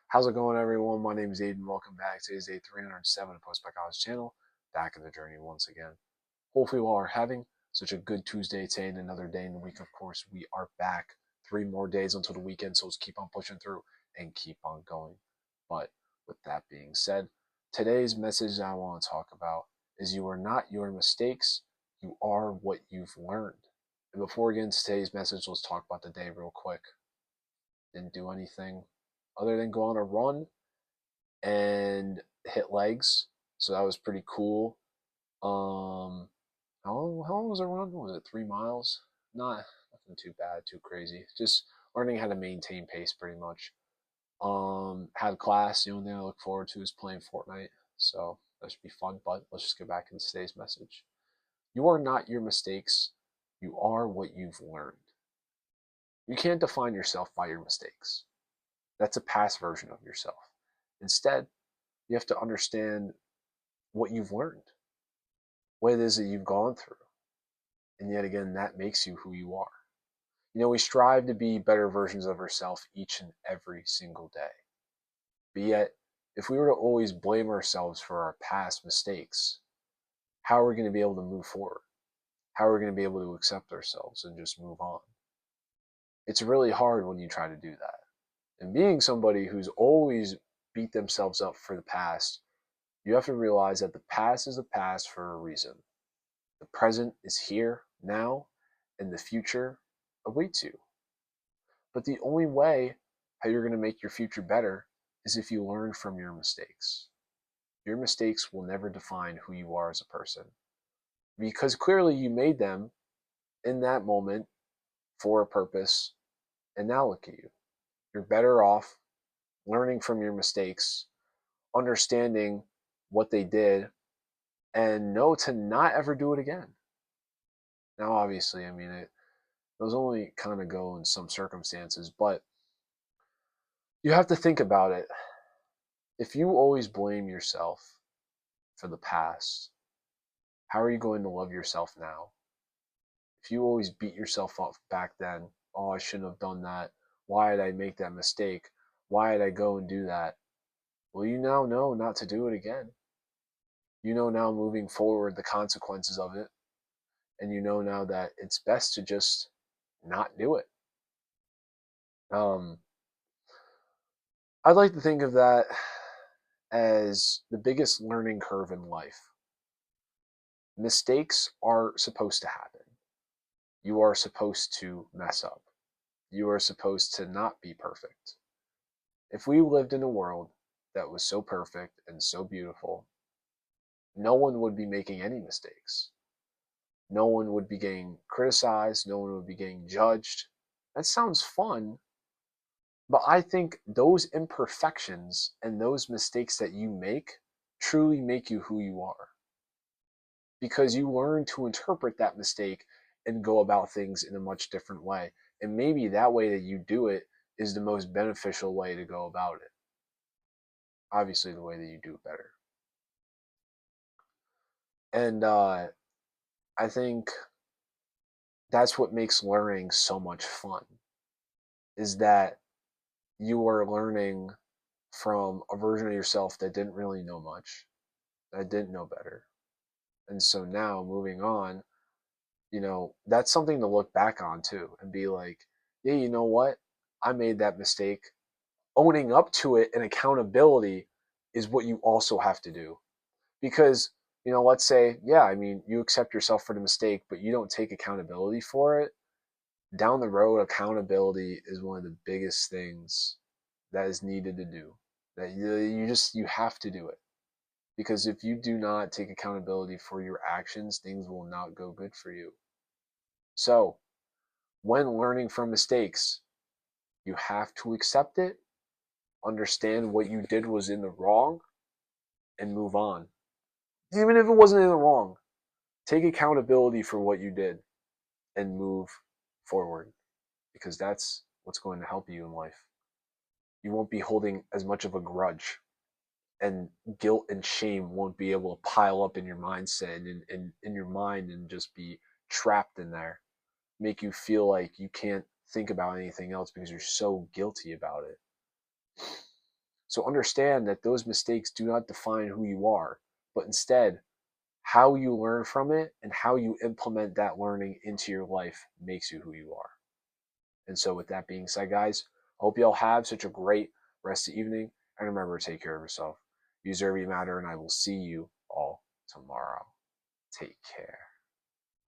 How's it going, everyone? My name is Aiden. Welcome back. Today's day 307 of Post by College channel. Back in the journey once again. Hopefully, you all are having such a good Tuesday today and another day in the week. Of course, we are back 3 more days until the weekend, so let's keep on pushing through and keep on going. But with that being said, today's message I want to talk about is you are not your mistakes, you are what you've learned. And before we get into today's message, let's talk about the day real quick. Didn't do anything other than go on a run and hit legs. So that was pretty cool. How long was the run? Was it 3 miles? Not nothing too bad, too crazy. Just learning how to maintain pace pretty much. Had class. The only thing I look forward to is playing Fortnite. So that should be fun. But let's just get back into today's message. You are not your mistakes. You are what you've learned. You can't define yourself by your mistakes. That's a past version of yourself. Instead, you have to understand what you've learned, what it is that you've gone through. And yet again, that makes you who you are. We strive to be better versions of ourselves each and every single day. But yet, if we were to always blame ourselves for our past mistakes, how are we going to be able to move forward? How are we going to be able to accept ourselves and just move on? It's really hard when you try to do that. And being somebody who's always beat themselves up for the past, you have to realize that the past is the past for a reason. The present is here, now, and the future awaits you. But the only way how you're going to make your future better is if you learn from your mistakes. Your mistakes will never define who you are as a person, because clearly you made them in that moment for a purpose, and now look at you. You're better off learning from your mistakes, understanding what they did, and know to not ever do it again. Now, obviously, those only kind of go in some circumstances, but you have to think about it. If you always blame yourself for the past, how are you going to love yourself now? If you always beat yourself up back then, oh, I shouldn't have done that. Why did I make that mistake? Why did I go and do that? Well, you now know not to do it again. You know now moving forward the consequences of it, and you know now that it's best to just not do it. Um, I'd like to think of that as the biggest learning curve in life. Mistakes are supposed to happen. You are supposed to mess up. You are supposed to not be perfect. If we lived in a world that was so perfect and so beautiful, no one would be making any mistakes. No one would be getting criticized. No one would be getting judged. That sounds fun, but I think those imperfections and those mistakes that you make truly make you who you are, because you learn to interpret that mistake and go about things in a much different way. And maybe that way that you do it is the most beneficial way to go about it. Obviously, the way that you do it better. And I think that's what makes learning so much fun, is that you are learning from a version of yourself that didn't really know much, that didn't know better. And so now moving on, that's something to look back on too and be like, yeah, you know what? I made that mistake. Owning up to it and accountability is what you also have to do. Because, let's say, yeah, you accept yourself for the mistake, but you don't take accountability for it. Down the road, accountability is one of the biggest things that is needed to do. That you have to do it. Because if you do not take accountability for your actions, things will not go good for you. So, when learning from mistakes, you have to accept it, understand what you did was in the wrong, and move on. Even if it wasn't in the wrong, take accountability for what you did and move forward, because that's what's going to help you in life. You won't be holding as much of a grudge, and guilt and shame won't be able to pile up in your mindset and in your mind and just be trapped in there, make you feel like you can't think about anything else because you're so guilty about it. So understand that those mistakes do not define who you are, but instead, how you learn from it and how you implement that learning into your life makes you who you are. And so, with that being said, guys, I hope you all have such a great rest of the evening. And remember to take care of yourself. You deserve, you matter, and I will see you all tomorrow. Take care.